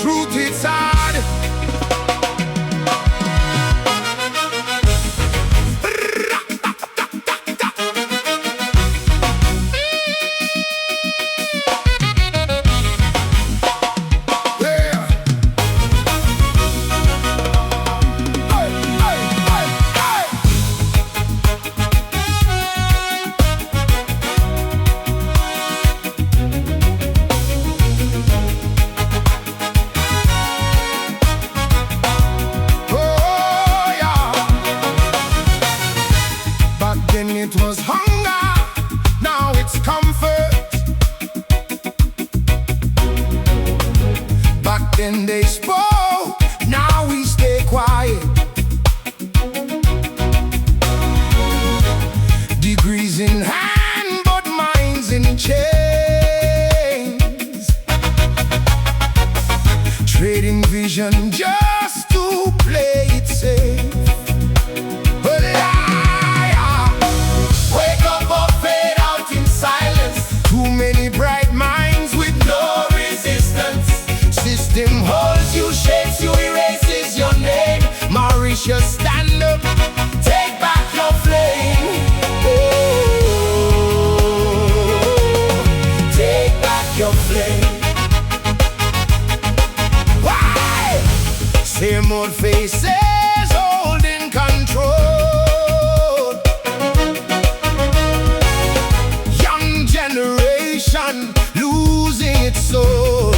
Truth it's hard. Then it was hunger, now it's comfort. Back then they spoke, now we stay quiet. Degrees in hand, but minds in chains. Trading vision just to play it safe. Too many bright minds with no resistance. System holds you, shapes you, erases your name. Mauritius, stand up, take back your flame. Oh, take back your flame. Why? Same old faces holding control. Losing its soul.